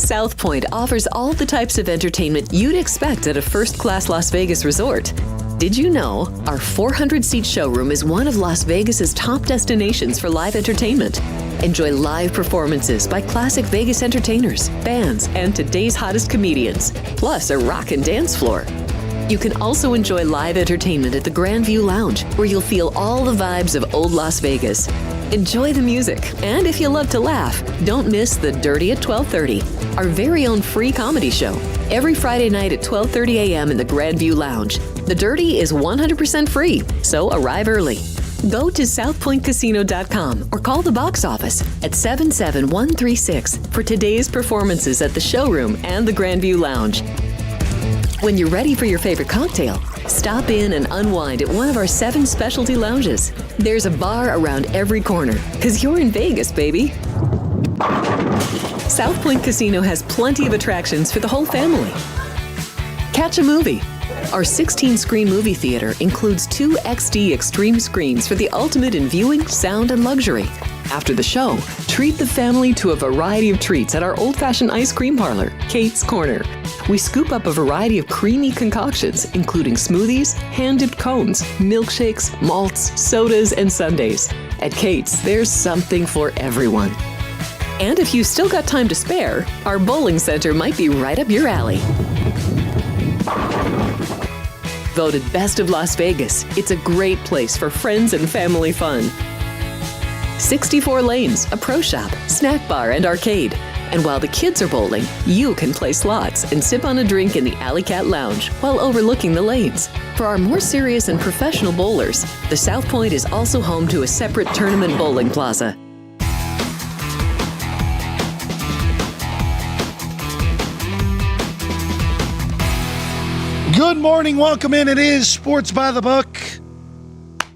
South Point offers all the types of entertainment you'd expect at a first-class Las Vegas resort. Did you know our 400-seat showroom is one of Las Vegas's top destinations for live entertainment? Enjoy live performances by classic Vegas entertainers, bands, and today's hottest comedians, plus a rock and dance floor. You can also enjoy live entertainment at the Grand View Lounge, where you'll feel all the vibes of old Las Vegas. Enjoy the music, and if you love to laugh, don't miss The Dirty at 12:30, our very own free comedy show, every Friday night at 12:30 a.m. in the Grand View Lounge. The Dirty is 100% free, so arrive early. Go to southpointcasino.com or call the box office at 77136 for today's performances at the showroom and the Grand View Lounge. When you're ready for your favorite cocktail, stop in and unwind at one of our 7 specialty lounges. There's a bar around every corner, because you're in Vegas, baby. South Point Casino has plenty of attractions for the whole family. Catch a movie. Our 16-screen movie theater includes 2 XD Extreme screens for the ultimate in viewing, sound, and luxury. After the show, treat the family to a variety of treats at our old-fashioned ice cream parlor, Kate's Corner. We scoop up a variety of creamy concoctions, including smoothies, hand-dipped cones, milkshakes, malts, sodas, and sundaes. At Kate's, there's something for everyone. And if you've still got time to spare, our bowling center might be right up your alley. Voted Best of Las Vegas, it's a great place for friends and family fun. 64 lanes, a pro shop, snack bar, and arcade. And while the kids are bowling, you can play slots and sip on a drink in the Alley Cat Lounge while overlooking the lanes. For our more serious and professional bowlers, the South Point is also home to a separate tournament bowling plaza. Good morning. Welcome in. It is Sports by the Book.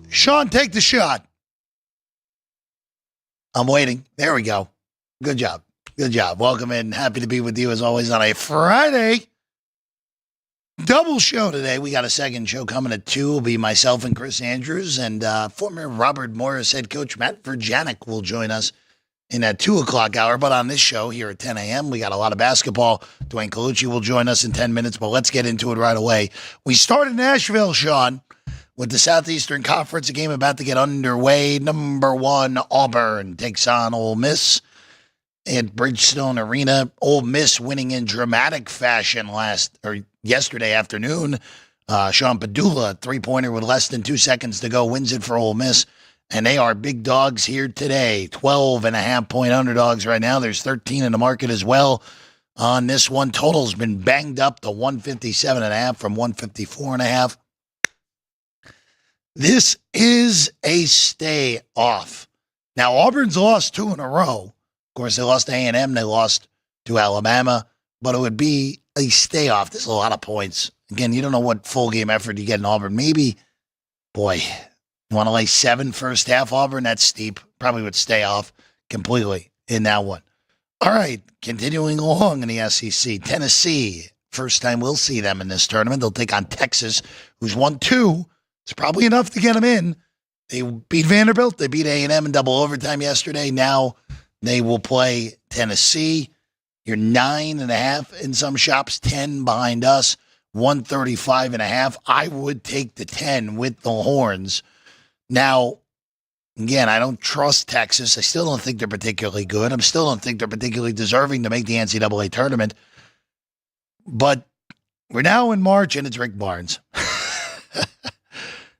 Sean, take the shot. I'm waiting. There we go. Good job. Good job. Welcome in. Happy to be with you as always on a Friday. Double show today. We got a second show coming at 2. It'll be myself and Chris Andrews, and former Robert Morris head coach Matt Verjanik will join us in that 2 o'clock hour. But on this show here at 10 a.m., we got a lot of basketball. Duane Colucci will join us in 10 minutes, but let's get into it right away. We start in Nashville, Sean, with the Southeastern Conference, a game about to get underway. Number 1, Auburn takes on Ole Miss at Bridgestone Arena. Ole Miss winning in dramatic fashion yesterday afternoon. Sean Padula, 3-pointer with less than 2 seconds to go, wins it for Ole Miss. And they are big dogs here today. 12.5-point underdogs right now. There's 13 in the market as well on this one. Total's been banged up to 157.5 from 154.5. This is a stay off. Now, Auburn's lost 2 in a row. Of course, they lost to A&M. They lost to Alabama. But it would be a stay off. There's a lot of points. Again, you don't know what full game effort you get in Auburn. Maybe, boy, you want to lay 7 first half Auburn? That's steep. Probably would stay off completely in that one. All right, continuing along in the SEC. Tennessee, first time we'll see them in this tournament. They'll take on Texas, who's won 2. It's probably enough to get them in. They beat Vanderbilt. They beat A&M in double overtime yesterday. Now they will play Tennessee. You're 9.5 in some shops, 10 behind us, 135.5. I would take the 10 with the horns. Now, again, I don't trust Texas. I still don't think they're particularly good. I still don't think they're particularly deserving to make the NCAA tournament. But we're now in March, and it's Rick Barnes.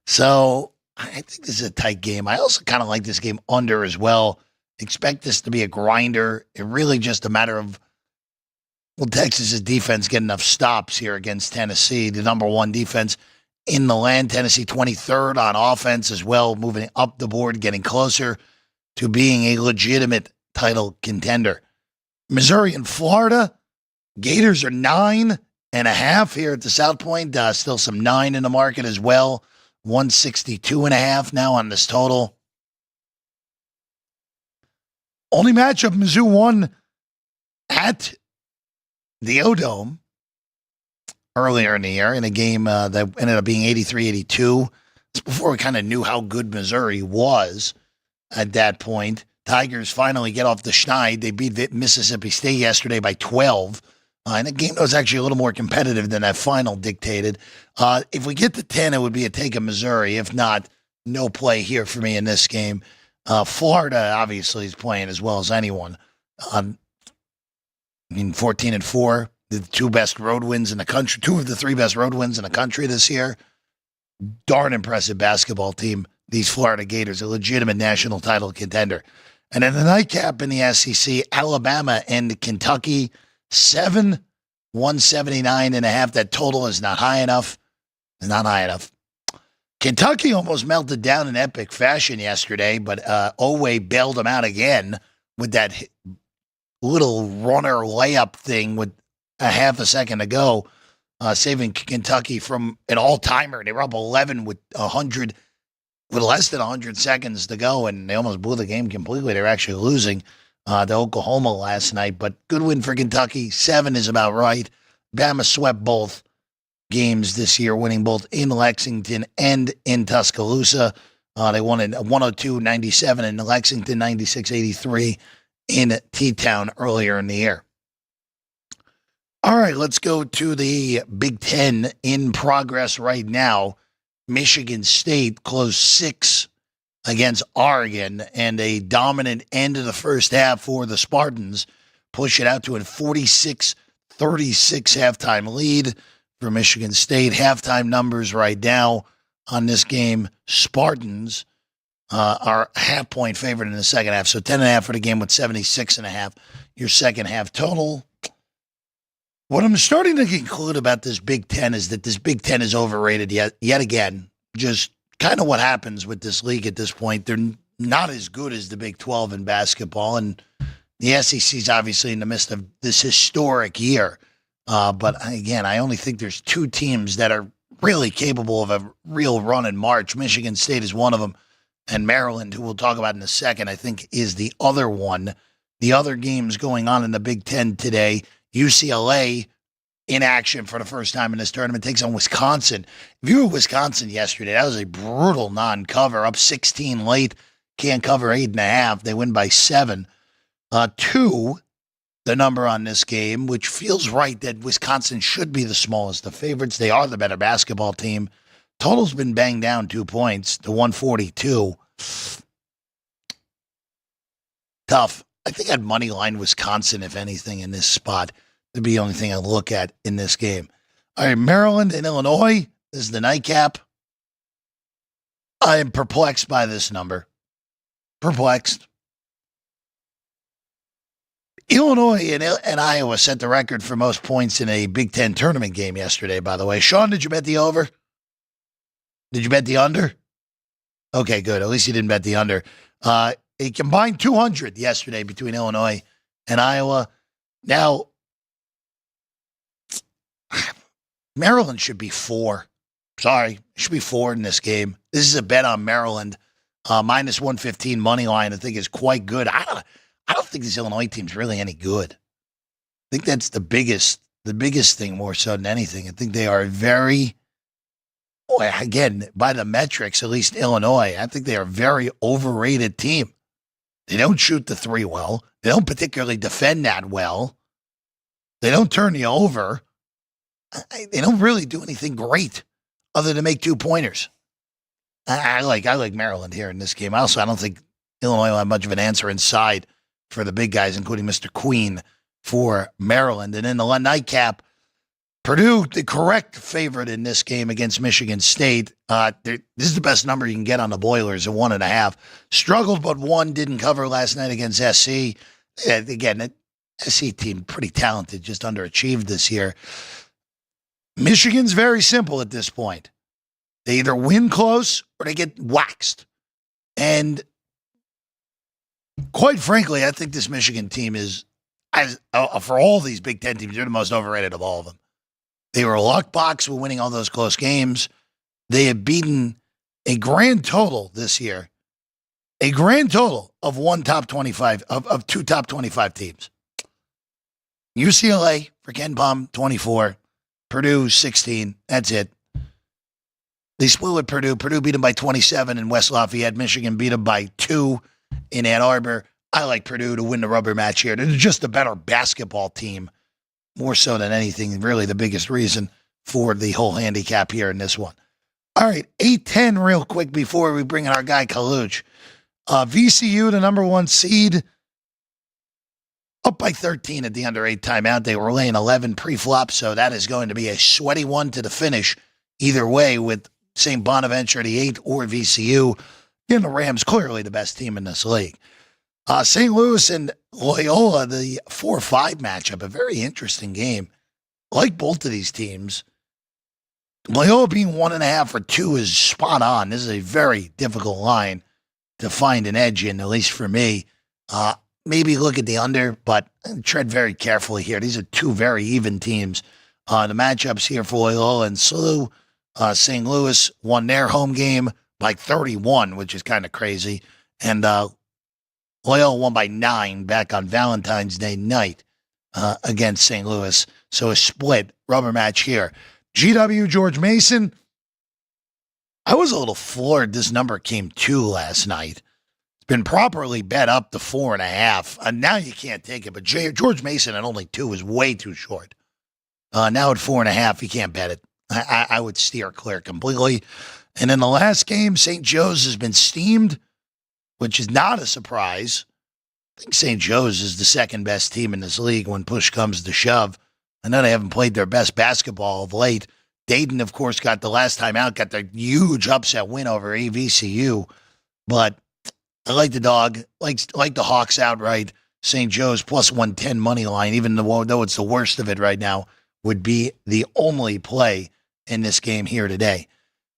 So I think this is a tight game. I also kind of like this game under as well. Expect this to be a grinder. It's really just a matter of, will Texas's defense get enough stops here against Tennessee, the number 1 defense in the land. Tennessee 23rd on offense as well, moving up the board, getting closer to being a legitimate title contender. Missouri and Florida, Gators are 9.5 here at the South Point. Still some 9 in the market as well. 162.5 now on this total. Only matchup Mizzou won at the O-Dome earlier in the year in a game that ended up being 83-82. It's before we kind of knew how good Missouri was at that point. Tigers finally get off the schneid. They beat Mississippi State yesterday by 12. And the game was actually a little more competitive than that final dictated. If we get to 10, it would be a take of Missouri. If not, no play here for me in this game. Florida obviously is playing as well as anyone. 14-4, the two best road wins in the country, two of the three best road wins in the country this year. Darn impressive basketball team. These Florida Gators, a legitimate national title contender. And in the nightcap in the SEC, Alabama and Kentucky, 179.5. That total is not high enough. It's not high enough. Kentucky almost melted down in epic fashion yesterday, but Owe bailed them out again with that little runner layup thing with a half a second to go, saving Kentucky from an all-timer. They were up 11 with less than 100 seconds to go, and they almost blew the game completely. They were actually losing to Oklahoma last night, but good win for Kentucky. 7 is about right. Bama swept both games this year, winning both in Lexington and in Tuscaloosa. They won in 102-97 in Lexington, 96-83 in T-Town earlier in the year. All right, let's go to the Big Ten in progress right now. Michigan State closed 6 against Oregon, and a dominant end of the first half for the Spartans. Push it out to a 46-36 halftime lead for Michigan State. Halftime numbers right now on this game, Spartans are half-point favorite in the second half. So 10.5 for the game with 76.5. Your second half total. What I'm starting to conclude about this Big Ten is that this Big Ten is overrated yet again. Just kind of what happens with this league at this point. They're not as good as the Big 12 in basketball, and the SEC is obviously in the midst of this historic year. But again, I only think there's 2 teams that are really capable of a real run in March. Michigan State is one of them, and Maryland, who we'll talk about in a second, I think is the other one. The other games going on in the Big Ten today, UCLA in action for the first time in this tournament, takes on Wisconsin. If you were Wisconsin yesterday, that was a brutal non-cover, up 16 late, can't cover 8.5. They win by 7. 2, the number on this game, which feels right that Wisconsin should be the smallest of favorites. They are the better basketball team. Total's been banged down 2 points to 142. Tough. I think I'd money line Wisconsin, if anything, in this spot. That'd be the only thing I'd look at in this game. All right, Maryland and Illinois. This is the nightcap. I am perplexed by this number. Perplexed. Illinois and Iowa set the record for most points in a Big Ten tournament game yesterday, by the way. Sean, did you bet the over? Did you bet the under? Okay, good. At least you didn't bet the under. A combined 200 yesterday between Illinois and Iowa. Now, Maryland should be 4. Sorry, it should be 4 in this game. This is a bet on Maryland. Minus 115 money line, I think, is quite good. I don't think this Illinois team's really any good. I think that's the biggest thing more so than anything. I think they are very, again, by the metrics, at least Illinois, I think they are a very overrated team. They don't shoot the 3 well. They don't particularly defend that well. They don't turn you over. They don't really do anything great other than make 2-pointers. I like Maryland here in this game. I don't think Illinois will have much of an answer inside for the big guys, including Mr. Queen for Maryland. And in the nightcap, Purdue, the correct favorite in this game against Michigan State. This is the best number you can get on the Boilers at 1.5. Struggled, but won. Didn't cover last night against SC. Again, the SC team pretty talented, just underachieved this year. Michigan's very simple at this point. They either win close or they get waxed. And quite frankly, I think this Michigan team is, for all these Big Ten teams, they're the most overrated of all of them. They were a luck box with winning all those close games. They have beaten a grand total this year, a grand total of 2 top 25 teams. UCLA for Ken Pom, 24. Purdue, 16. That's it. They split with Purdue. Purdue beat them by 27 in West Lafayette. Michigan beat them by 2 in Ann Arbor. I like Purdue to win the rubber match here. They're just a better basketball team, more so than anything, really the biggest reason for the whole handicap here in this one. All right, 8-10 real quick before we bring in our guy Colucci. VCU, the number 1 seed, up by 13 at the under 8 timeout. They were laying 11 pre-flop, so that is going to be a sweaty one to the finish. Either way, with St. Bonaventure, the 8, or VCU. Again, the Rams clearly the best team in this league. St. Louis and Loyola, the 4-5 matchup, a very interesting game. Like both of these teams, Loyola being 1.5 or 2 is spot on. This is a very difficult line to find an edge in, at least for me. Maybe look at the under, but tread very carefully here. These are 2 very even teams. The matchups here for Loyola and SLU, St. Louis won their home game by 31, which is kind of crazy. And Loyola won by 9 back on Valentine's Day night against St. Louis. So a split rubber match here. GW George Mason, I was a little floored this number came 2 last night. It's been properly bet up to 4.5. Now you can't take it, but George Mason at only 2 is way too short. Now at 4.5, you can't bet it. I would steer clear completely. And in the last game, St. Joe's has been steamed, which is not a surprise. I think St. Joe's is the second best team in this league when push comes to shove. I know they haven't played their best basketball of late. Dayton, of course, got the last time out, got the huge upset win over AVCU. But I like the dog, like the Hawks outright. St. Joe's plus 110 money line, even though it's the worst of it right now, would be the only play in this game here today.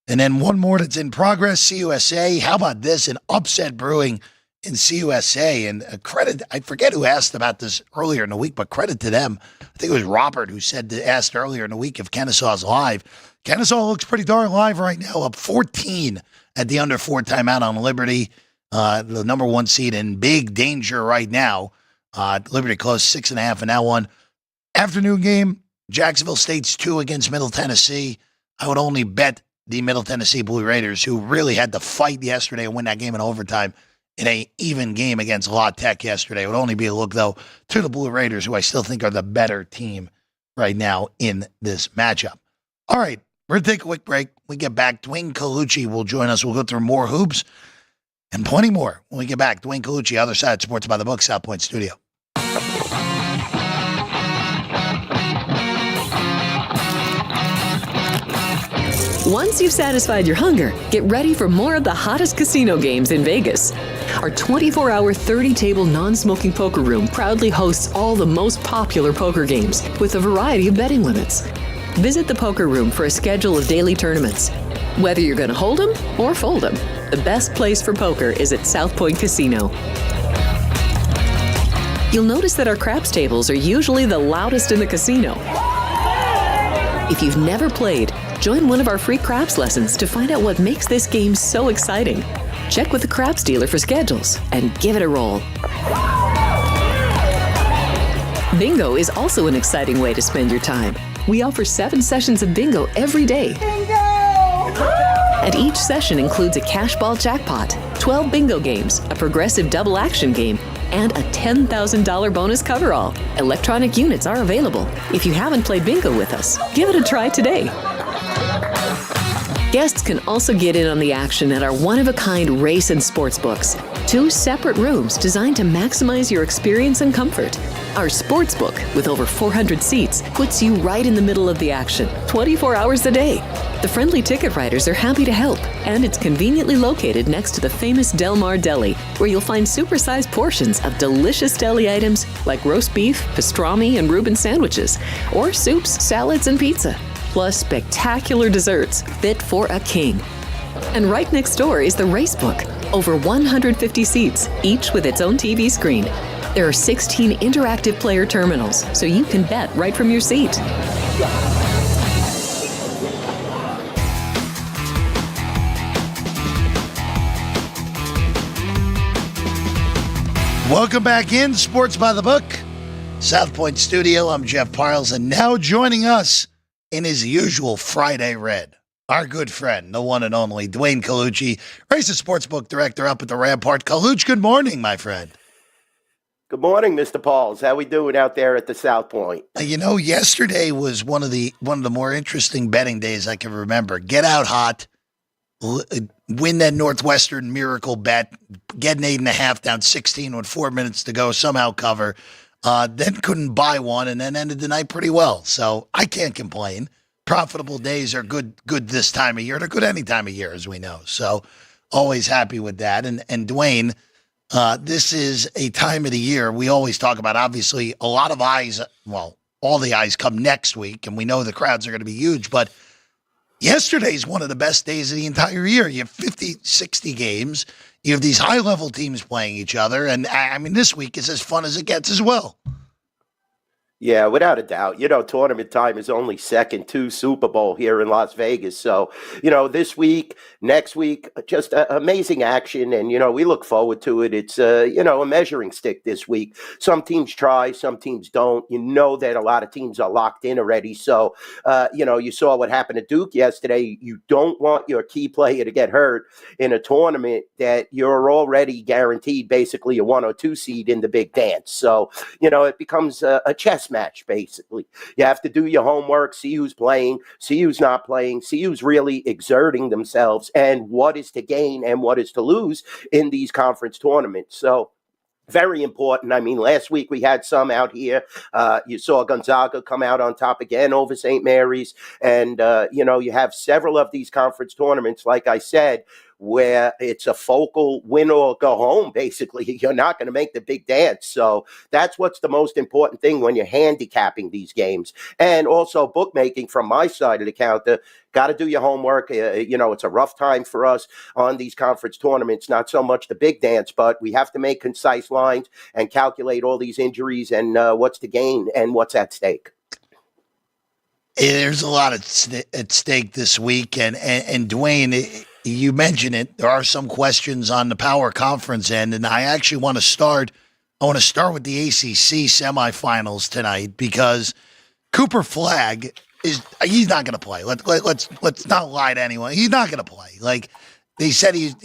And then one more that's in progress, CUSA. How about this? An upset brewing in CUSA. And credit, I forget who asked about this earlier in the week, but credit to them. I think it was Robert who asked earlier in the week if Kennesaw's live. Kennesaw looks pretty darn live right now, up 14 at the under 4 timeout on Liberty. The number 1 seed in big danger right now. Liberty closed 6.5 in that one. Afternoon game, Jacksonville State's 2 against Middle Tennessee. I would only bet the Middle Tennessee Blue Raiders, who really had to fight yesterday and win that game in overtime in an even game against La Tech yesterday. It would only be a look, though, to the Blue Raiders, who I still think are the better team right now in this matchup. All right, we're going to take a quick break. When we get back, Duane Colucci will join us. We'll go through more hoops and plenty more when we get back. Duane Colucci, other side, Sports by the Book, South Point Studio. Once you've satisfied your hunger, get ready for more of the hottest casino games in Vegas. Our 24-hour, 30-table non-smoking poker room proudly hosts all the most popular poker games with a variety of betting limits. Visit the poker room for a schedule of daily tournaments. Whether you're going to hold 'em or fold 'em, the best place for poker is at South Point Casino. You'll notice that our craps tables are usually the loudest in the casino. If you've never played, join one of our free craps lessons to find out what makes this game so exciting. Check with the craps dealer for schedules and give it a roll. Bingo is also an exciting way to spend your time. We offer 7 sessions of bingo every day. Bingo! And each session includes a cash ball jackpot, 12 bingo games, a progressive double action game, and a $10,000 bonus coverall. Electronic units are available. If you haven't played bingo with us, give it a try today. Guests can also get in on the action at our one-of-a-kind race and sports books. 2 separate rooms designed to maximize your experience and comfort. Our sports book, with over 400 seats, puts you right in the middle of the action, 24 hours a day. The friendly ticket writers are happy to help, and it's conveniently located next to the famous Del Mar Deli, where you'll find supersized portions of delicious deli items like roast beef, pastrami, and Reuben sandwiches, or soups, salads, and pizza. Plus spectacular desserts fit for a king. And right next door is the race book. Over 150 seats, each with its own TV screen. There are 16 interactive player terminals, so you can bet right from your seat. Welcome back in Sports by the Book, South Point Studio. I'm Jeff Parles, and now joining us in his usual Friday red, our good friend, the one and only Duane Colucci, Race and Sportsbook Director up at the Rampart. Colucci, good morning, my friend. Good morning, Mr. Parles. How we doing out there at the South Point? Yesterday was one of the more interesting betting days I can remember. Get out hot, win that Northwestern miracle bet, get an 8.5 down 16 with 4 minutes to go, somehow cover. Then couldn't buy one, and then ended the night pretty well. So I can't complain. Profitable days are good this time of year. They're good any time of year, as we know. So always happy with that. And Duane, this is a time of the year we always talk about. Obviously, a lot of eyes, well, all the eyes come next week, and we know the crowds are going to be huge. But yesterday's one of the best days of the entire year. You have 50, 60 games. You have these high-level teams playing each other. And, I mean, this week is as fun as it gets as well. Yeah, without a doubt. Tournament time is only second to Super Bowl here in Las Vegas. So, this week, next week, just amazing action. And, we look forward to it. It's, a measuring stick this week. Some teams try, some teams don't. You know that a lot of teams are locked in already. So, you saw what happened to Duke yesterday. You don't want your key player to get hurt in a tournament that you're already guaranteed basically a 1 or 2 seed in the big dance. So, it becomes a chess match, basically. You have to do your homework, see who's playing, see who's not playing, see who's really exerting themselves, and what is to gain and what is to lose in these conference tournaments. So very important. I mean, last week we had some out here. You saw Gonzaga come out on top again over St. Mary's. And, you have several of these conference tournaments, like I said, where it's a focal win or go home, basically. You're not going to make the big dance. So that's what's the most important thing when you're handicapping these games. And also bookmaking from my side of the counter. Got to do your homework. It's a rough time for us on these conference tournaments, not so much the big dance, but we have to make concise lines and calculate all these injuries and what's to gain and what's at stake. There's a lot at stake this week. And Duane, you mentioned it. There are some questions on the power conference end, and I actually want to start. I want to start with the ACC semifinals tonight because Cooper Flagg he's not going to play. Let's not lie to anyone. He's not going to play. Like they said, he's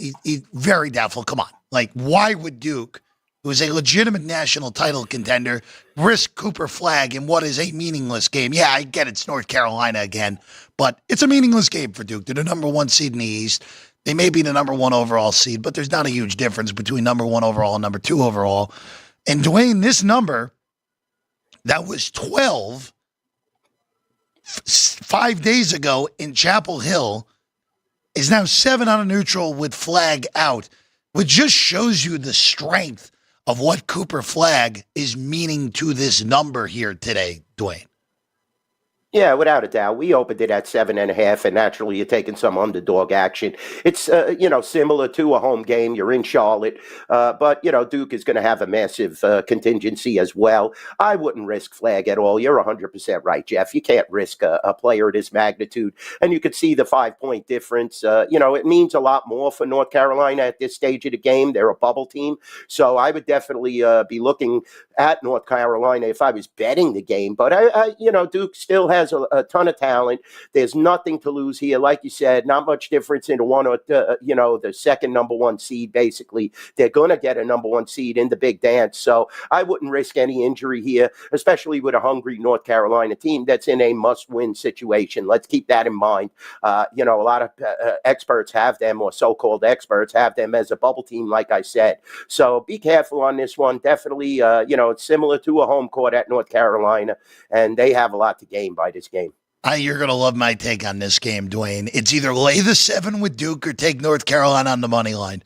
very doubtful. Come on, like why would Duke, who is a legitimate national title contender, risk Cooper Flagg in what is a meaningless game? Yeah, I get it's North Carolina again, but it's a meaningless game for Duke. They're the number 1 seed in the East. They may be the number 1 overall seed, but there's not a huge difference between number 1 overall and number 2 overall. And Duane, this number that was 12 5 days ago in Chapel Hill is now 7 on a neutral with Flagg out, which just shows you the strength of what Cooper Flagg is meaning to this number here today, Duane. Yeah, without a doubt. We opened it at 7.5, and naturally you're taking some underdog action. It's, similar to a home game. You're in Charlotte, but, Duke is going to have a massive contingency as well. I wouldn't risk Flagg at all. You're 100% right, Jeff. You can't risk a player of this magnitude, and you could see the 5-point difference. It means a lot more for North Carolina at this stage of the game. They're a bubble team, so I would definitely be looking at North Carolina if I was betting the game. But, Duke still has a ton of talent. There's nothing to lose here. Like you said, not much difference in the one or, the second number 1 seed, basically. They're going to get a number 1 seed in the big dance. So I wouldn't risk any injury here, especially with a hungry North Carolina team that's in a must-win situation. Let's keep that in mind. A lot of experts have them, or so-called experts have them as a bubble team, like I said. So be careful on this one. Definitely, it's similar to a home court at North Carolina, and they have a lot to gain by this game. You're going to love my take on this game, Duane. It's either lay the 7 with Duke or take North Carolina on the money line.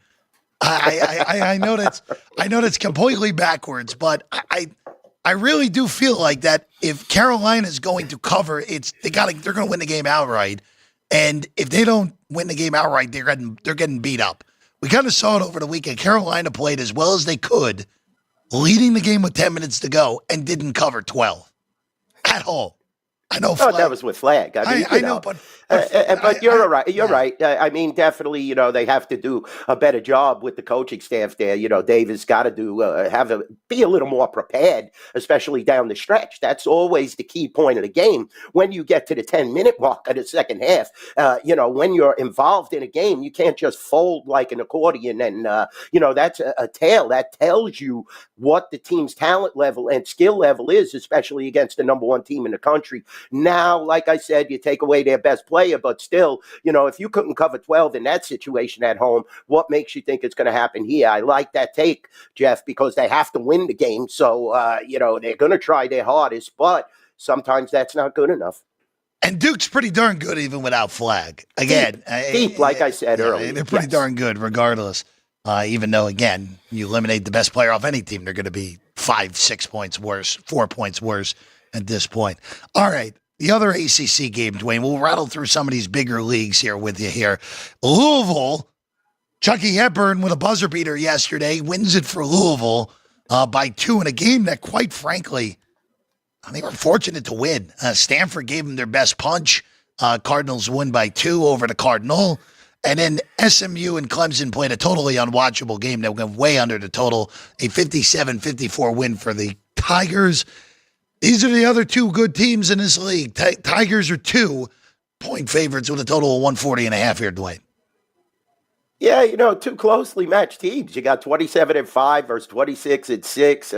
I know that's completely backwards, but I really do feel like that if Carolina is going to cover, they're going to win the game outright, and if they don't win the game outright, they're getting beat up. We kind of saw it over the weekend. Carolina played as well as they could, leading the game with 10 minutes to go, and didn't cover 12 at all. I know. Flagg, that was with Flagg. I know, but But you're right. You're right. I mean, definitely, they have to do a better job with the coaching staff there. Davis got to be a little more prepared, especially down the stretch. That's always the key point of the game. When you get to the 10-minute mark of the second half, when you're involved in a game, you can't just fold like an accordion. And, that's a tale that tells you what the team's talent level and skill level is, especially against the number one team in the country. Now, like I said, you take away their best player, but still, if you couldn't cover 12 in that situation at home, what makes you think it's going to happen here? I like that take, Jeff, because they have to win the game. So, they're going to try their hardest, but sometimes that's not good enough. And Duke's pretty darn good even without Flag. Again, deep like I said earlier. They're pretty darn good regardless. Even though, again, you eliminate the best player off any team, they're going to be 5-6 points worse, 4 points worse at this point. All right. The other ACC game, Duane, we'll rattle through some of these bigger leagues here with you here. Louisville, Chucky Hepburn with a buzzer beater yesterday, wins it for Louisville by 2 in a game that, quite frankly, they were fortunate to win. Stanford gave them their best punch. Cardinals win by 2 over the Cardinal. And then SMU and Clemson played a totally unwatchable game that went way under the total, a 57-54 win for the Tigers. These are the other two good teams in this league. Tigers are 2-point favorites with a total of 140.5 here, Duane. Yeah, two closely matched teams. You got 27-5 versus 26-6.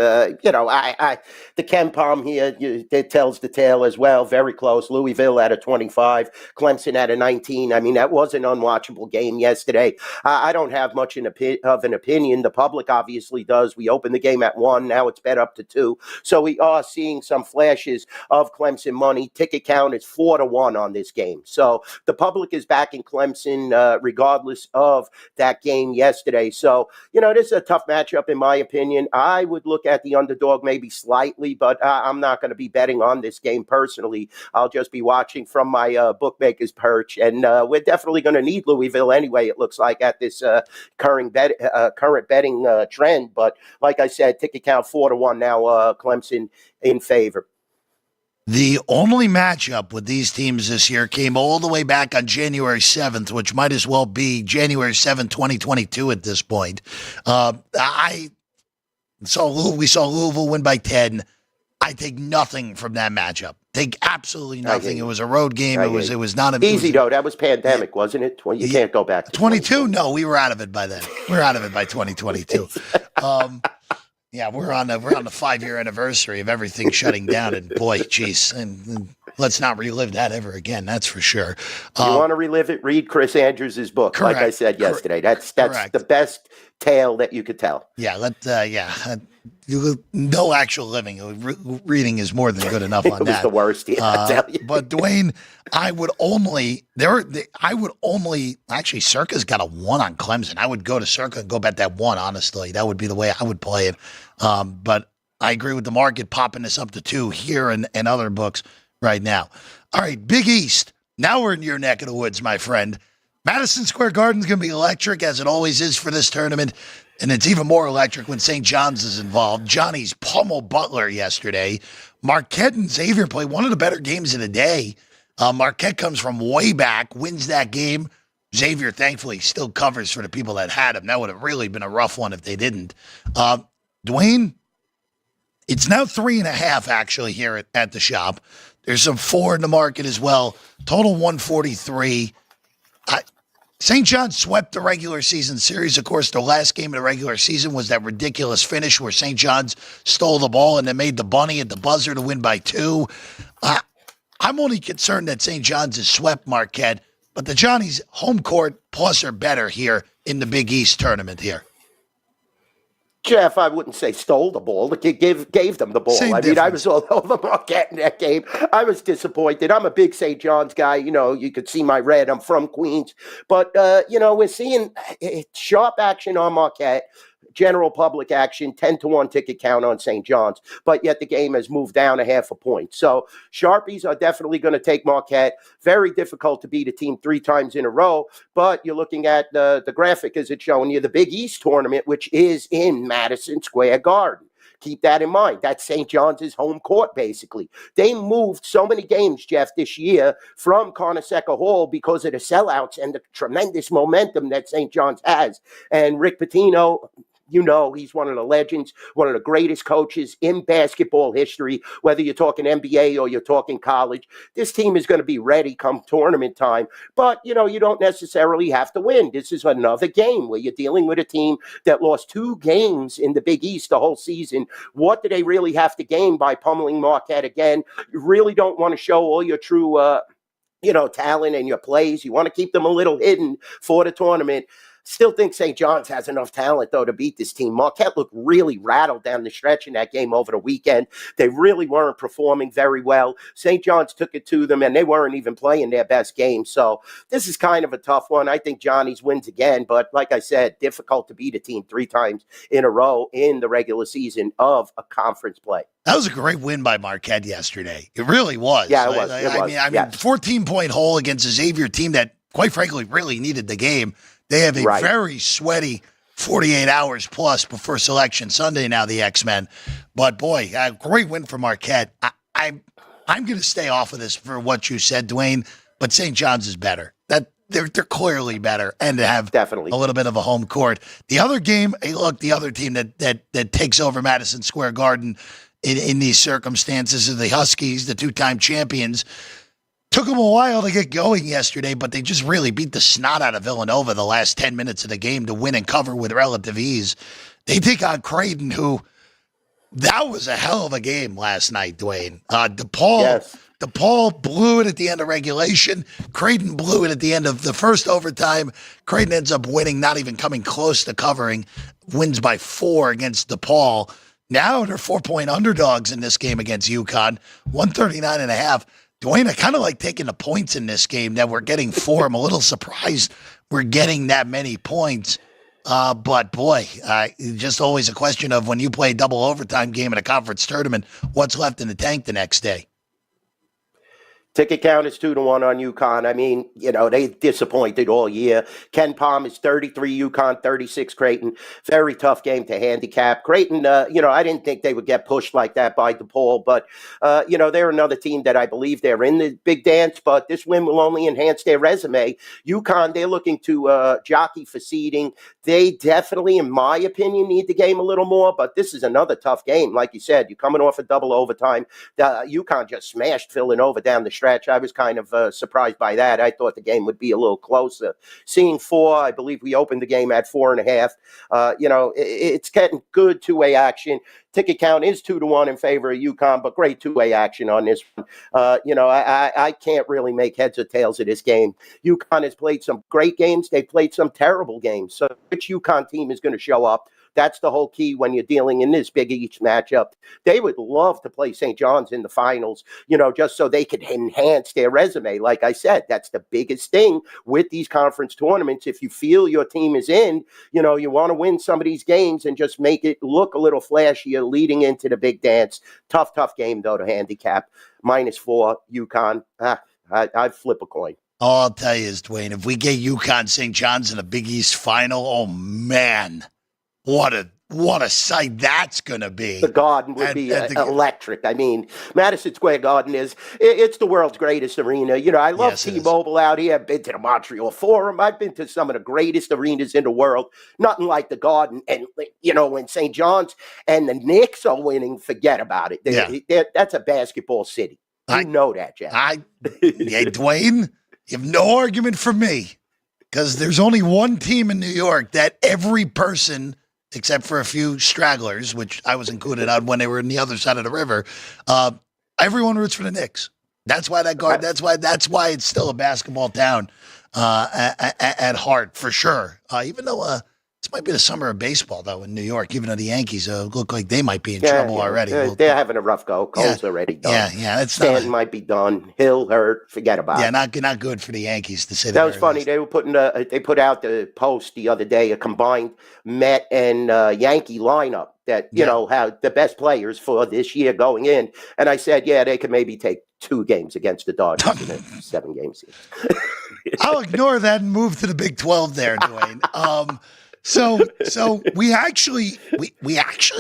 The Ken Palm here, it tells the tale as well. Very close. Louisville at a 25, Clemson at a 19. I mean, that was an unwatchable game yesterday. I don't have much of an opinion. The public obviously does. We opened the game at 1. Now it's bet up to 2. So we are seeing some flashes of Clemson money. Ticket count is 4-1 on this game. So the public is backing Clemson regardless of that game yesterday. So, this is a tough matchup in my opinion. I would look at the underdog maybe slightly, but I'm not going to be betting on this game personally. I'll just be watching from my bookmaker's perch, and we're definitely going to need Louisville anyway, it looks like, at this current betting trend. But like I said, ticket count 4-1 now, Clemson in favor. The only matchup with these teams this year came all the way back on January 7th, which might as well be January 7th, 2022 at this point. We saw Louisville win by 10. I take nothing from that matchup. Take absolutely nothing. It was a road game. It was not easy though. That was pandemic, wasn't it? You can't go back to 22. No, we were out of it by then. We were out of it by 2022. Yeah, we're on the 5-year anniversary of everything shutting down, and boy, geez, and let's not relive that ever again. That's for sure. You want to relive it? Read Chris Andrews' book. Correct, like I said yesterday, that's the best tale that you could tell. Yeah, no actual living. Reading is more than good enough on that. It was the worst. I tell you. But Duane, actually, Circa's got a 1 on Clemson. I would go to Circa and go bet that 1. Honestly, that would be the way I would play it. But I agree with the market popping this up to 2 here and other books right now. All right, Big East. Now we're in your neck of the woods, my friend. Madison Square Garden's going to be electric, as it always is for this tournament, and it's even more electric when St. John's is involved. Johnny's pummeled Butler yesterday. Marquette and Xavier play one of the better games of the day. Marquette comes from way back, wins that game. Xavier, thankfully, still covers for the people that had him. That would have really been a rough one if they didn't. Duane, it's now 3.5 actually here at the shop. There's some 4 in the market as well. Total 143. St. John swept the regular season series. Of course, the last game of the regular season was that ridiculous finish where St. John's stole the ball and then made the bunny at the buzzer to win by 2. I'm only concerned that St. John's has swept Marquette, but the Johnnies home court plus or better here in the Big East tournament here. Jeff, I wouldn't say stole the ball. Gave them the ball. I was all over Marquette in that game. I was disappointed. I'm a big St. John's guy. You could see my red. I'm from Queens. But, we're seeing sharp action on Marquette. General public action, 10-1 ticket count on St. John's, but yet the game has moved down 0.5 point. So Sharpies are definitely going to take Marquette. Very difficult to beat a team 3 times in a row, but you're looking at the graphic as it's showing you the Big East tournament, which is in Madison Square Garden. Keep that in mind. That's St. John's home court, basically. They moved so many games, Jeff, this year from Carnesecca Hall because of the sellouts and the tremendous momentum that St. John's has. And Rick Pitino, he's one of the legends, one of the greatest coaches in basketball history, whether you're talking NBA or you're talking college. This team is going to be ready come tournament time. But, you don't necessarily have to win. This is another game where you're dealing with a team that lost 2 games in the Big East the whole season. What do they really have to gain by pummeling Marquette again? You really don't want to show all your true talent and your plays. You want to keep them a little hidden for the tournament. Still think St. John's has enough talent, though, to beat this team. Marquette looked really rattled down the stretch in that game over the weekend. They really weren't performing very well. St. John's took it to them, and they weren't even playing their best game. So this is kind of a tough one. I think Johnny's wins again, but like I said, difficult to beat a team 3 times in a row in the regular season of a conference play. That was a great win by Marquette yesterday. It really was. Yeah, it was. I mean, 14-point hole against a Xavier team that, quite frankly, really needed the game. They have a very sweaty 48 hours plus before Selection Sunday now, the X-Men. But, boy, a great win for Marquette. I'm going to stay off of this for what you said, Duane, but St. John's is better. They're clearly better, and to have definitely a little bit of a home court. The other game, the other team that takes over Madison Square Garden in these circumstances are the Huskies, the 2-time champions. Took them a while to get going yesterday, but they just really beat the snot out of Villanova the last 10 minutes of the game to win and cover with relative ease. They take on Creighton, who that was a hell of a game last night, Duane. DePaul blew it at the end of regulation. Creighton blew it at the end of the first overtime. Creighton ends up winning, not even coming close to covering. Wins by 4 against DePaul. Now they're 4-point underdogs in this game against UConn, 139.5. Duane, I kind of like taking the points in this game that we're getting 4. I'm a little surprised we're getting that many points. But, boy, just always a question of when you play a double overtime game in a conference tournament, what's left in the tank the next day? Ticket count is 2-1 on UConn. I mean, they disappointed all year. Ken Palm is 33 UConn, 36 Creighton. Very tough game to handicap. Creighton, I didn't think they would get pushed like that by DePaul, but, they're another team that I believe they're in the big dance, but this win will only enhance their resume. UConn, they're looking to jockey for seeding. They definitely, in my opinion, need the game a little more, but this is another tough game. Like you said, you're coming off a double overtime. UConn just smashed Villanova down the stretch. I was kind of surprised by that. I thought the game would be a little closer. Seeing 4, I believe we opened the game at 4.5. It's getting good two-way action. Ticket count is 2-1 in favor of UConn, but great two-way action on this one. I can't really make heads or tails of this game. UConn has played some great games. They've played some terrible games. So which UConn team is going to show up? That's the whole key when you're dealing in this Big East matchup. They would love to play St. John's in the finals, just so they could enhance their resume. Like I said, that's the biggest thing with these conference tournaments. If you feel your team is in, you want to win some of these games and just make it look a little flashier leading into the big dance. Tough game, though, to handicap. -4, UConn. I'd flip a coin. All I'll tell you is, Duane, if we get UConn St. John's in a Big East final, oh, man. What a sight that's going to be. The Garden would be electric. I mean, Madison Square Garden it's the world's greatest arena. I love T-Mobile out here. I've been to the Montreal Forum. I've been to some of the greatest arenas in the world. Nothing like the Garden. And, when St. John's and the Knicks are winning, forget about it. That's a basketball city. You know that, Jack. Duane, you have no argument from me because there's only one team in New York that every person – except for a few stragglers, which I was included on when they were on the other side of the river. Everyone roots for the Knicks. That's why that's why it's still a basketball town at heart, for sure. Even though this might be the summer of baseball, though, in New York, even though the Yankees look like they might be in trouble already. They're having a rough go. Cole's already done. Stanton might be done. Hill hurt. Forget about it. Yeah, not good for the Yankees to say that. That was funny. They were they put out the post the other day, a combined Met and Yankee lineup that, have the best players for this year going in. And I said, they could maybe take 2 games against the Dodgers in a 7-game series. I'll ignore that and move to the Big 12 there, Duane. So we actually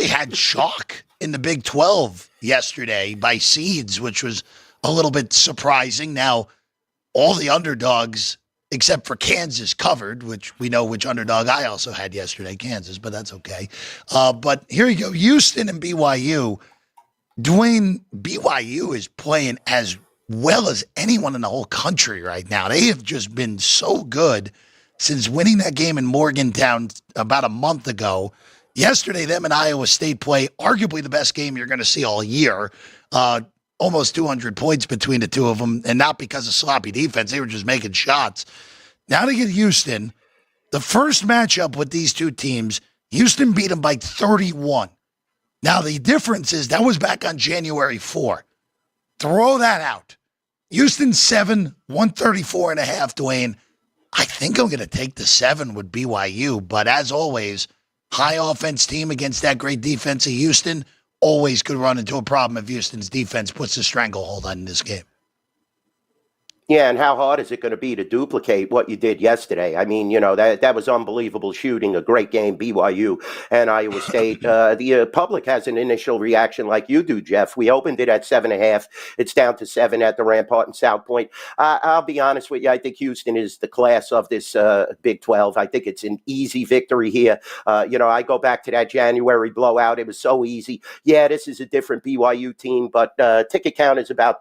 had chalk in the Big 12 yesterday by seeds, which was a little bit surprising. Now, all the underdogs, except for Kansas, covered, which we know which underdog I also had yesterday, Kansas, but that's okay. But here you go, Houston and BYU. Duane, BYU is playing as well as anyone in the whole country right now. They have just been so good since winning that game in Morgantown about a month ago. Yesterday, them and Iowa State play arguably the best game you're going to see all year. Almost 200 points between the two of them, and not because of sloppy defense. They were just making shots. Now they get Houston. The first matchup with these two teams, Houston beat them by 31. Now, the difference is that was back on January 4. Throw that out. Houston 7, 134.5, Duane. I think I'm going to take the 7 with BYU, but as always, high offense team against that great defense of Houston always could run into a problem if Houston's defense puts a stranglehold on this game. Yeah, and how hard is it going to be to duplicate what you did yesterday? I mean, that was unbelievable shooting, a great game, BYU and Iowa State. The public has an initial reaction like you do, Jeff. We opened it at 7.5. It's down to 7 at the Rampart and South Point. I'll be honest with you. I think Houston is the class of this Big 12. I think it's an easy victory here. I go back to that January blowout. It was so easy. Yeah, this is a different BYU team, but ticket count is about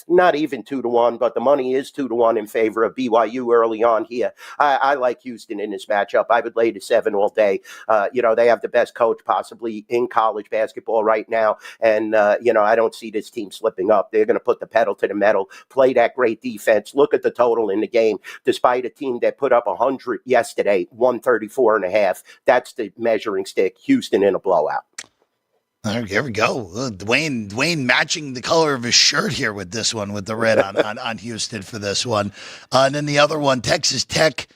not even 2-1, but the money is 2-1 in favor of BYU early on here. I like Houston in this matchup. I would lay the 7 all day. They have the best coach possibly in college basketball right now. And, I don't see this team slipping up. They're going to put the pedal to the metal, play that great defense. Look at the total in the game. Despite a team that put up 100 yesterday, 134.5. That's the measuring stick. Houston in a blowout. Here we go. Duane matching the color of his shirt here with this one, with the red on Houston for this one. And then the other one, Texas Tech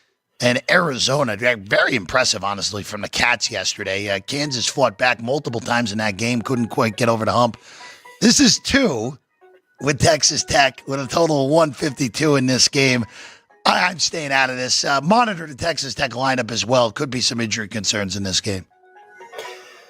and Arizona. Very impressive, honestly, from the Cats yesterday. Kansas fought back multiple times in that game, couldn't quite get over the hump. This is 2 with Texas Tech with a total of 152 in this game. I'm staying out of this. Monitor the Texas Tech lineup as well. Could be some injury concerns in this game.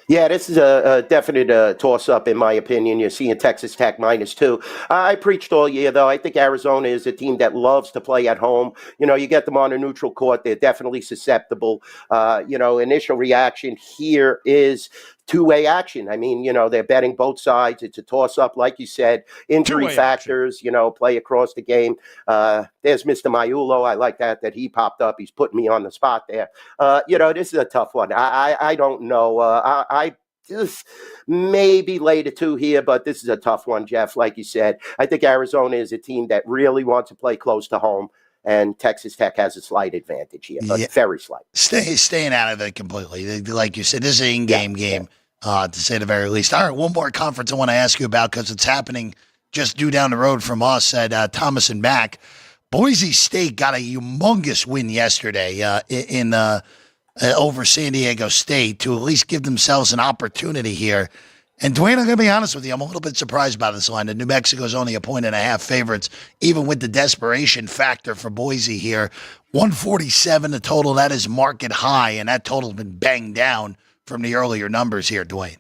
Yeah, this is a definite toss-up, in my opinion. You're seeing Texas Tech -2. I preached all year, though. I think Arizona is a team that loves to play at home. You get them on a neutral court. They're definitely susceptible. Initial reaction here is two-way action. I mean, they're betting both sides. It's a toss-up, like you said. Injury factors, play across the game. There's Mr. Maiulo. I like that he popped up. He's putting me on the spot there. This is a tough one. I don't know. I just maybe lay the 2 here, but this is a tough one, Jeff. Like you said, I think Arizona is a team that really wants to play close to home. And Texas Tech has a slight advantage here, but very slight. Staying out of it completely. Like you said, this is an in-game game, to say the very least. All right, one more conference I want to ask you about because it's happening just due down the road from us at Thomas and Mack. Boise State got a humongous win yesterday over San Diego State to at least give themselves an opportunity here. And Duane, I'm going to be honest with you, I'm a little bit surprised by this line. The New Mexico's only a 1.5 favorites, even with the desperation factor for Boise here. 147 the total, that is market high, and that total's been banged down from the earlier numbers here, Duane.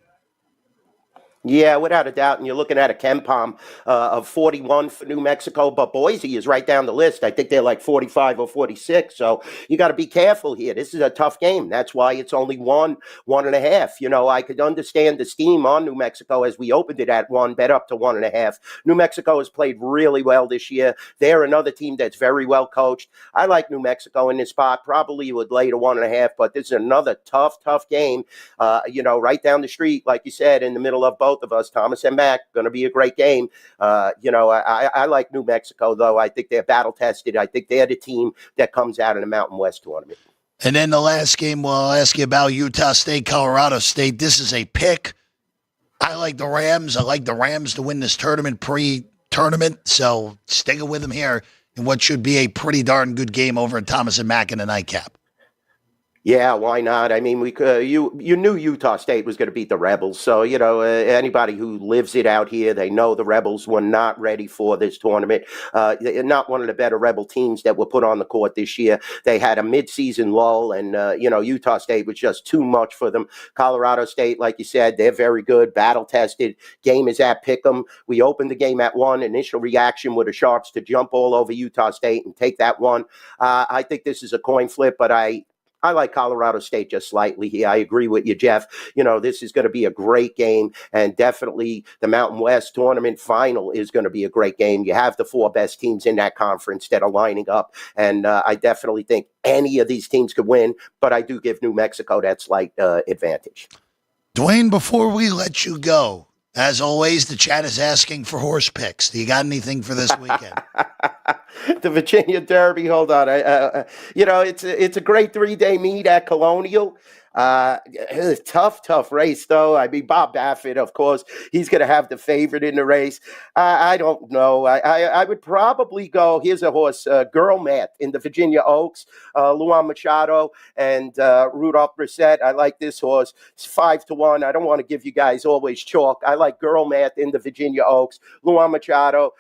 Yeah, without a doubt. And you're looking at a KenPom of 41 for New Mexico, but Boise is right down the list. I think they're like 45 or 46. So you got to be careful here. This is a tough game. That's why it's only 1.5. I could understand the steam on New Mexico as we opened it at 1, bet up to 1.5. New Mexico has played really well this year. They're another team that's very well coached. I like New Mexico in this spot. Probably would lay to 1.5, but this is another tough game. Right down the street, like you said, in the middle of both of us, Thomas and Mack, going to be a great game. I like New Mexico, though. I think they're battle tested. I think they're the team that comes out in the Mountain West tournament. And then the last game, well, I'll ask you about Utah State, Colorado State. This is a pick. I like the Rams. I like the Rams to win this tournament pre-tournament. So sticking with them here in what should be a pretty darn good game over at Thomas and Mack in the nightcap. Yeah, why not? I mean, we could, you knew Utah State was going to beat the Rebels, so anybody who lives it out here, they know the Rebels were not ready for this tournament. They're not one of the better Rebel teams that were put on the court this year. They had a midseason lull, and Utah State was just too much for them. Colorado State, like you said, they're very good, battle tested. Game is at Pick'em. We opened the game at 1. Initial reaction with the Sharps to jump all over Utah State and take that one. I think this is a coin flip, but I like Colorado State just slightly here. I agree with you, Jeff. This is going to be a great game, and definitely the Mountain West tournament final is going to be a great game. You have the 4 best teams in that conference that are lining up, and I definitely think any of these teams could win, but I do give New Mexico that slight advantage. Duane, before we let you go, as always, the chat is asking for horse picks. Do you got anything for this weekend? The Virginia Derby. Hold on. It's a great 3-day meet at Colonial. Tough race, though. I mean, Bob Baffert, of course, he's going to have the favorite in the race. I don't know. I would probably go, here's a horse, Girl Math in the Virginia Oaks, Luan Machado and Rudolph Brissett. I like this horse. It's 5-1. I don't want to give you guys always chalk. I like Girl Math in the Virginia Oaks. Luan Machado,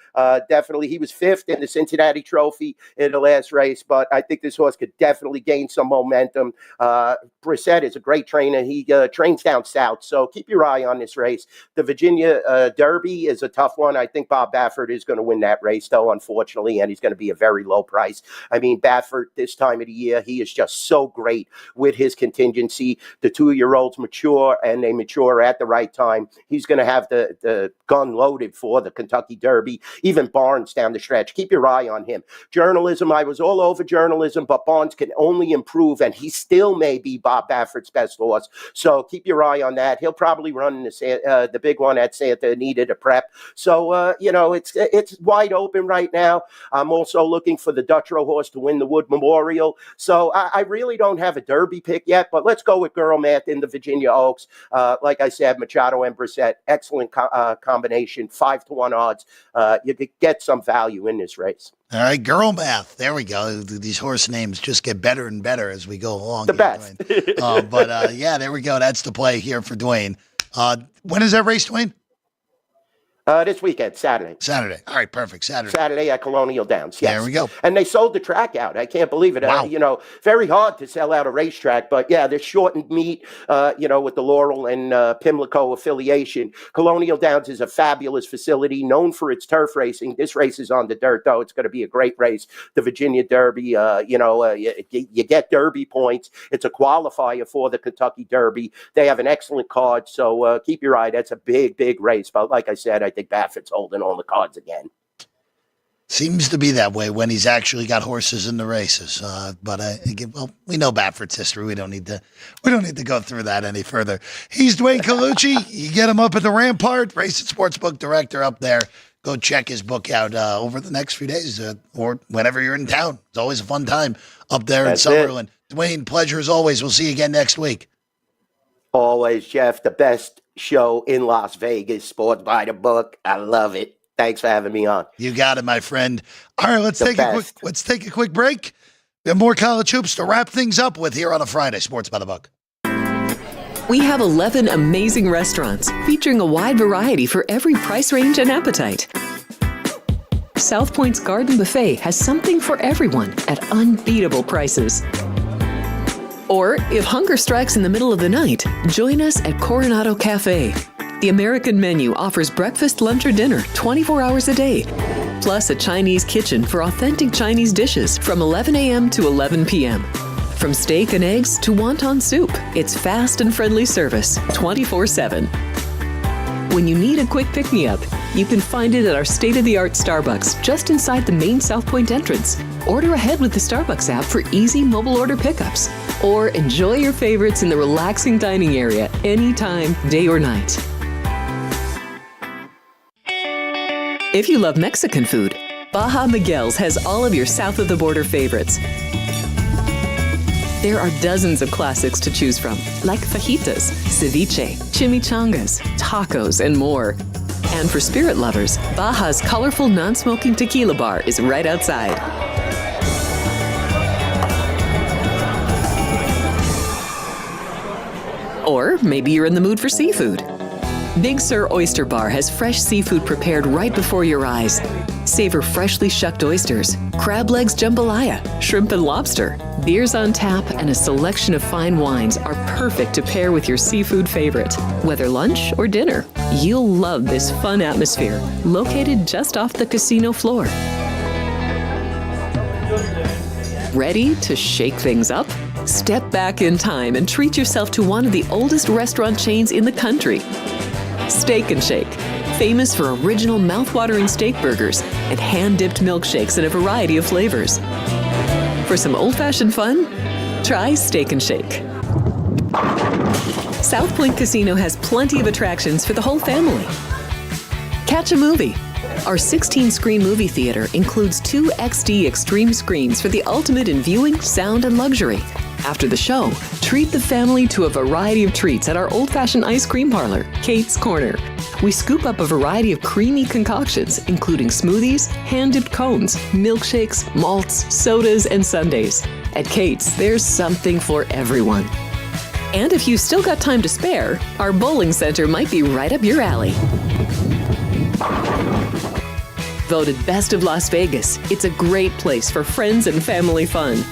definitely. He was 5th in the Cincinnati Trophy in the last race, but I think this horse could definitely gain some momentum. Brissett is a great trainer. He trains down south, so keep your eye on this race. The Virginia Derby is a tough one. I think Bob Baffert is going to win that race, though, unfortunately, and he's going to be a very low price. I mean, Baffert, this time of the year, he is just so great with his contingency. The 2-year-olds mature, and they mature at the right time. He's going to have the gun loaded for the Kentucky Derby. Even Barnes down the stretch. Keep your eye on him. Journalism, I was all over journalism, but Barnes can only improve, and he still may be Bob Baffert's best horse. So keep your eye on that. He'll probably run the big one at Santa Anita to prep. So, it's wide open right now. I'm also looking for the Dutrow horse to win the Wood Memorial. So I really don't have a Derby pick yet, but let's go with Girl Math in the Virginia Oaks. Like I said, Machado and Brissett, excellent combination, 5-1 odds. You could get some value in this race. All right, Girl Math. There we go. These horse names just get better and better as we go along. The best. There we go. That's the play here for Duane. When is that race, Duane? This weekend, Saturday. Saturday. All right, perfect. Saturday at Colonial Downs. Yes. There we go. And they sold the track out. I can't believe it. Wow. Very hard to sell out a racetrack, but yeah, they're shortened meet, with the Laurel and Pimlico affiliation. Colonial Downs is a fabulous facility known for its turf racing. This race is on the dirt, though. It's going to be a great race. The Virginia Derby, you get Derby points. It's a qualifier for the Kentucky Derby. They have an excellent card, so keep your eye. That's a big, big race. But like I said, I think Baffert's holding all the cards again. Seems to be that way when he's actually got horses in the races. But we know Baffert's history. We don't need to go through that any further. He's Duane Colucci. You get him up at the Rampart, Race and Sportsbook Director up there. Go check his book out over the next few days or whenever you're in town. It's always a fun time up there in Summerlin. Duane, pleasure as always. We'll see you again next week. Always, Jeff, the best show in Las Vegas, Sports by the Book. I love it. Thanks for having me on. You got it, my friend. All right, let's take a quick break. We have more college hoops to wrap things up with here on a Friday, Sports by the Book. We have 11 amazing restaurants featuring a wide variety for every price range and appetite. South Point's Garden Buffet has something for everyone at unbeatable prices. Or, if hunger strikes in the middle of the night, join us at Coronado Cafe. The American menu offers breakfast, lunch, or dinner 24 hours a day, plus a Chinese kitchen for authentic Chinese dishes from 11 a.m. to 11 p.m. From steak and eggs to wonton soup, it's fast and friendly service 24/7. When you need a quick pick-me-up, you can find it at our state-of-the-art Starbucks just inside the main South Point entrance. Order ahead with the Starbucks app for easy mobile order pickups. Or enjoy your favorites in the relaxing dining area anytime, day or night. If you love Mexican food, Baja Miguel's has all of your south of the border favorites. There are dozens of classics to choose from, like fajitas, ceviche, chimichangas, tacos, and more. And for spirit lovers, Baja's colorful non-smoking tequila bar is right outside. Or maybe you're in the mood for seafood. Big Sur Oyster Bar has fresh seafood prepared right before your eyes. Savor freshly shucked oysters, crab legs jambalaya, shrimp and lobster. Beers on tap and a selection of fine wines are perfect to pair with your seafood favorite. Whether lunch or dinner, you'll love this fun atmosphere, located just off the casino floor. Ready to shake things up? Step back in time and treat yourself to one of the oldest restaurant chains in the country. Steak and Shake, famous for original mouth-watering steak burgers and hand-dipped milkshakes in a variety of flavors. For some old-fashioned fun, try Steak and Shake. South Point Casino has plenty of attractions for the whole family. Catch a movie. Our 16-screen movie theater includes 2 XD Extreme screens for the ultimate in viewing, sound, and luxury. After the show, treat the family to a variety of treats at our old-fashioned ice cream parlor, Kate's Corner. We scoop up a variety of creamy concoctions, including smoothies, hand-dipped cones, milkshakes, malts, sodas, and sundaes. At Kate's, there's something for everyone. And if you've still got time to spare, our bowling center might be right up your alley. Voted Best of Las Vegas, it's a great place for friends and family fun.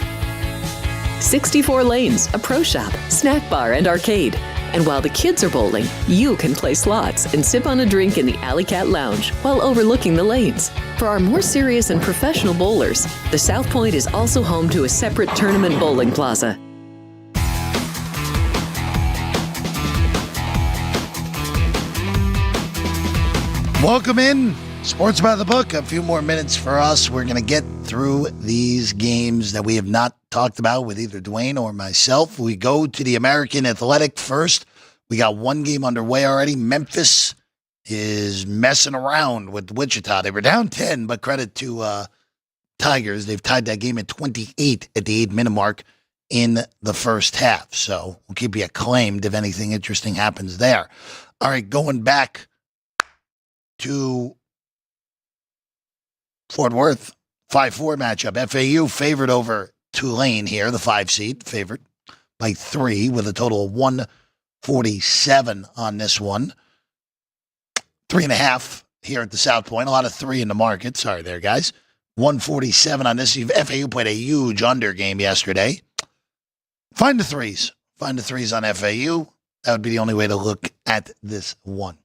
64 lanes, a pro shop, snack bar, and arcade. And while the kids are bowling, you can play slots and sip on a drink in the Alley Cat Lounge while overlooking the lanes. For our more serious and professional bowlers, the South Point is also home to a separate tournament bowling plaza. Welcome in. Sports by the book. A few more minutes for us. We're going to get through these games that we have not talked about with either Duane or myself. We go to the American Athletic first. We got one game underway already. Memphis is messing around with Wichita. They were down 10, but credit to Tigers. They've tied that game at 28 at the 8-minute mark in the first half. So we'll keep you acclaimed if anything interesting happens there. All right, going back to Fort Worth, 5-4 matchup. FAU favored over Tulane here, the 5 seed, favored by 3 with a total of 147 on this one. 3.5 here at the South Point. A lot of 3 in the market. Sorry there, guys. 147 on this. FAU played a huge under game yesterday. Find the threes. Find the threes on FAU. That would be the only way to look at this one.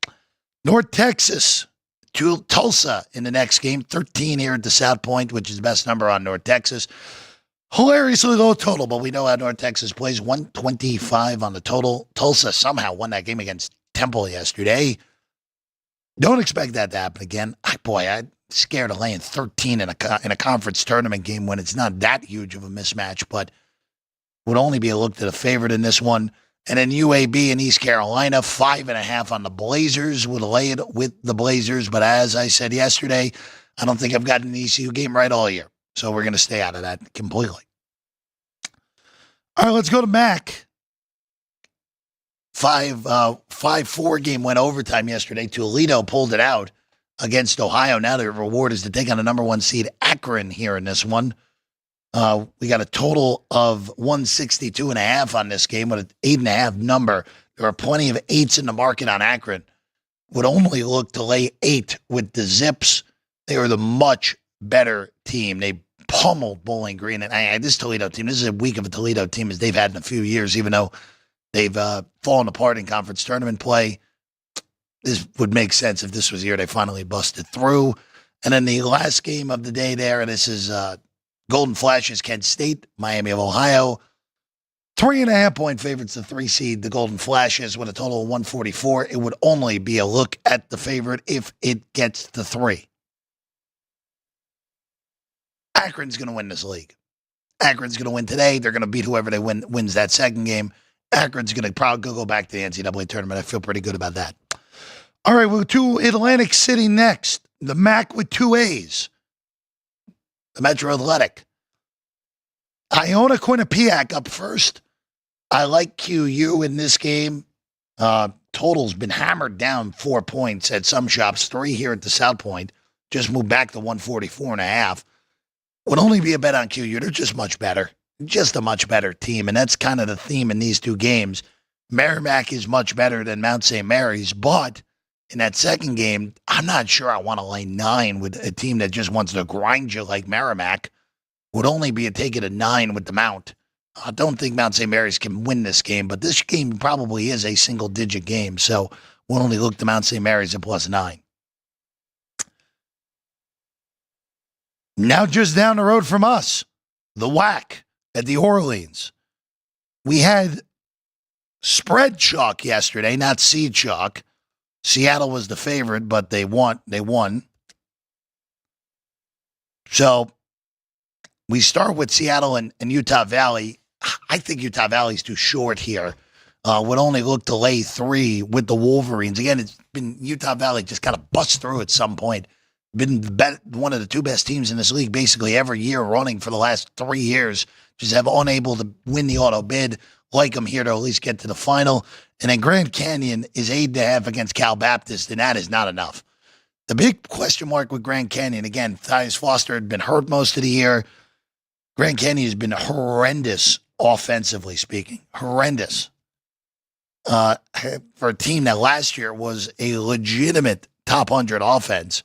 North Texas to Tulsa in the next game. 13 here at the South Point, which is the best number on North Texas. Hilariously low total, but we know how North Texas plays. 125 on the total. Tulsa somehow won that game against Temple yesterday. Don't expect that to happen again. I'm scared of laying 13 in a conference tournament game when it's not that huge of a mismatch, but would only be a look to the favorite in this one. And then UAB and East Carolina, 5.5 on the Blazers. Would lay it with the Blazers. But as I said yesterday, I don't think I've gotten an ECU game right all year. So we're going to stay out of that completely. All right, let's go to MAC. 5-4 game went overtime yesterday. Toledo pulled it out against Ohio. Now their reward is to take on the number 1 seed Akron here in this one. We got a total of 162.5 on this game with an 8.5 number. There are plenty of 8s in the market on Akron. Would only look to lay 8 with the Zips. They were the much better team. They pummeled Bowling Green. And this Toledo team, this is as weak of a Toledo team as they've had in a few years, even though they've fallen apart in conference tournament play. This would make sense if this was the year they finally busted through. And then the last game of the day there, and this is Golden Flashes, Kent State, Miami of Ohio. 3.5 point favorites, the 3 seed, the Golden Flashes, with a total of 144. It would only be a look at the favorite if it gets the 3. Akron's going to win this league. Akron's going to win today. They're going to beat whoever they wins that second game. Akron's going to probably go back to the NCAA tournament. I feel pretty good about that. All right, we'll to Atlantic City next. The MAC with 2 A's. The Metro Athletic. Iona Quinnipiac up first. I like QU in this game. Total's been hammered down 4 points at some shops, 3 here at the South Point. Just moved back to 144.5. Would only be a bet on QU. They're just much better. Just a much better team. And that's kind of the theme in these 2 games. Merrimack is much better than Mount St. Mary's, but in that second game, I'm not sure I want to lay 9 with a team that just wants to grind you like Merrimack. Would only be a take it a 9 with the Mount. I don't think Mount St. Mary's can win this game, but this game probably is a single-digit game, so we'll only look to Mount St. Mary's at +9. Now just down the road from us, the WAC at the Orleans. We had spread chalk yesterday, not seed chalk. Seattle was the favorite, but they won. So we start with Seattle and Utah Valley. I think Utah Valley's too short here. Would only look to lay 3 with the Wolverines. Again, it's been Utah Valley just kind of bust through at some point. Been one of the 2 best teams in this league basically every year running for the last 3 years. Just have unable to win the auto bid. Like them here to at least get to the final. And then Grand Canyon is 8.5 against Cal Baptist, and that is not enough. The big question mark with Grand Canyon, again, Tyus Foster had been hurt most of the year. Grand Canyon has been horrendous offensively speaking. Horrendous. For a team that last year was a legitimate top 100 offense.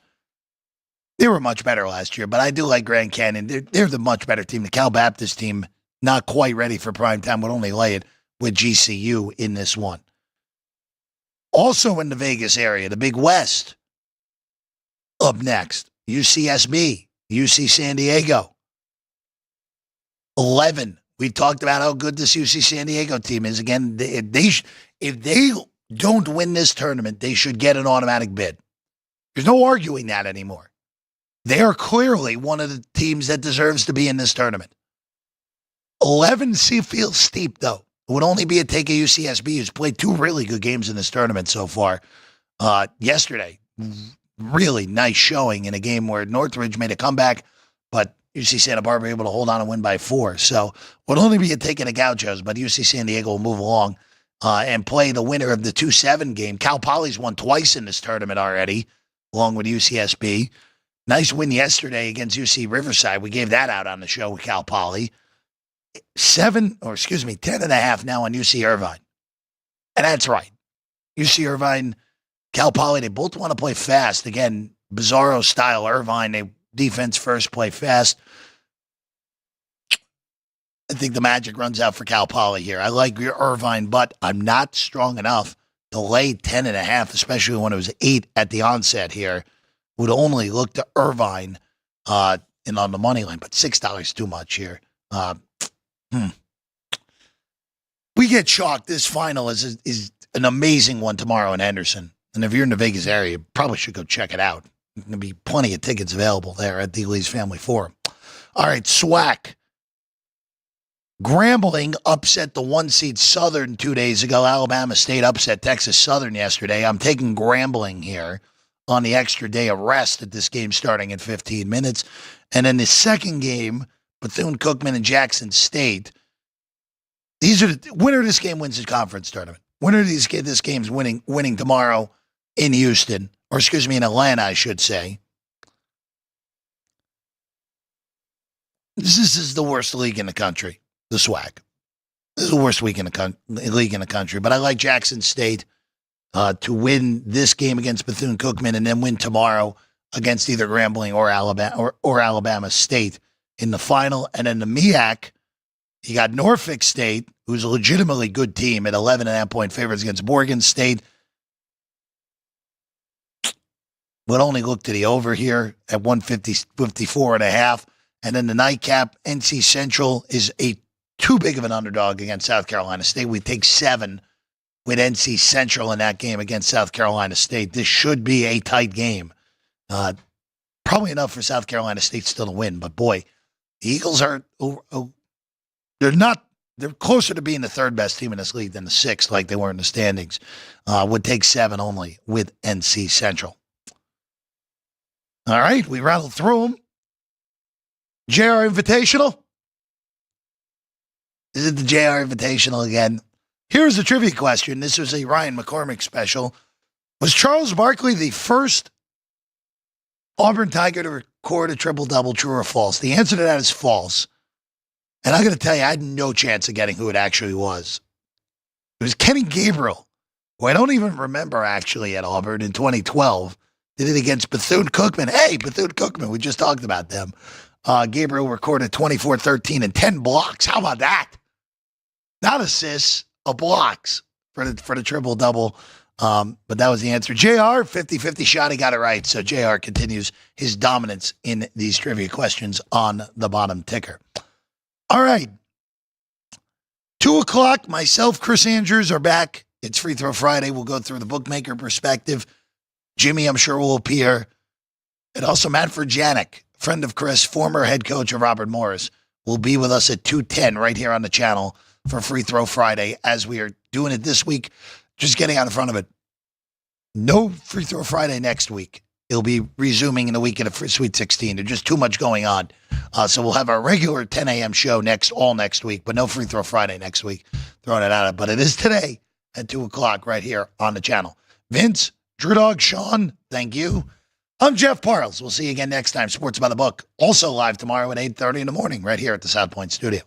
They were much better last year, but I do like Grand Canyon. They're the much better team. The Cal Baptist team, not quite ready for prime time, would only lay it with GCU in this one. Also in the Vegas area, the Big West. Up next, UCSB, UC San Diego. 11. We talked about how good this UC San Diego team is. Again, if they don't win this tournament, they should get an automatic bid. There's no arguing that anymore. They are clearly one of the teams that deserves to be in this tournament. 11 feels steep, though. It would only be a take of UCSB, who's played 2 really good games in this tournament so far. Yesterday, really nice showing in a game where Northridge made a comeback, but UC Santa Barbara able to hold on and win by 4. So it would only be a take of the Gauchos, but UC San Diego will move along and play the winner of the 2-7 game. Cal Poly's won twice in this tournament already, along with UCSB. Nice win yesterday against UC Riverside. We gave that out on the show with Cal Poly. 10.5 now on UC Irvine. And that's right. UC Irvine, Cal Poly, they both want to play fast. Again, Bizarro style Irvine, they defense first, play fast. I think the magic runs out for Cal Poly here. I like your Irvine, but I'm not strong enough to lay 10.5, especially when it was 8 at the onset here. Would only look to Irvine and on the money line, but $6 is too much here. We get shocked. This final is an amazing one tomorrow in Henderson. And if you're in the Vegas area, you probably should go check it out. There's going to be plenty of tickets available there at the Lee's Family Forum. All right, SWAC. Grambling upset the 1-seed Southern 2 days ago. Alabama State upset Texas Southern yesterday. I'm taking Grambling here on the extra day of rest at this game starting in 15 minutes. And then the second game, Bethune-Cookman and Jackson State. These are the winner of this game wins the conference tournament. Winner of this game's winning tomorrow in Houston, or excuse me, in Atlanta, I should say. This is the worst league in the country, the SWAC. This is the worst league in the country. But I like Jackson State to win this game against Bethune-Cookman and then win tomorrow against either Grambling or Alabama State in the final. And then the MEAC, you got Norfolk State, who's a legitimately good team at 11.5-point favorites against Morgan State. Would only look to the over here at 154.5. And then the nightcap, NC Central is too big of an underdog against South Carolina State. We take 7 with NC Central in that game against South Carolina State. This should be a tight game. Probably enough for South Carolina State still to win. But boy, the Eagles they're closer to being the 3rd best team in this league than the 6th, like they were in the standings. Would take 7 only with NC Central. All right, we rattled through them. JR Invitational. Is it the JR Invitational again? Here's the trivia question. This was a Ryan McCormick special. Was Charles Barkley the first Auburn Tiger to record a triple-double, true or false? The answer to that is false. And I'm going to tell you, I had no chance of getting who it actually was. was Kenny Gabriel, who I don't even remember actually at Auburn in 2012. Did it against Bethune-Cookman. Hey, Bethune-Cookman, we just talked about them. Gabriel recorded 24, 13, and 10 blocks. How about that? Not assists, blocks for the triple-double. But that was the answer. JR, 50-50 shot. He got it right. So JR continues his dominance in these trivia questions on the bottom ticker. All right. 2 o'clock, myself, Chris Andrews are back. It's Free Throw Friday. We'll go through the bookmaker perspective. Jimmy, I'm sure, will appear. And also Matt Verjanik, friend of Chris, former head coach of Robert Morris, will be with us at 2:10 right here on the channel for Free Throw Friday as we are doing it this week. Just getting out in front of it. No Free Throw Friday next week. It'll be resuming in the weekend of Sweet 16. There's just too much going on. So we'll have our regular 10 a.m. show all next week, but no Free Throw Friday next week. Throwing it out. But it is today at 2 o'clock right here on the channel. Vince, Drew Dog, Sean, thank you. I'm Jeff Parles. We'll see you again next time. Sports by the Book. Also live tomorrow at 8:30 in the morning right here at the South Point Studio.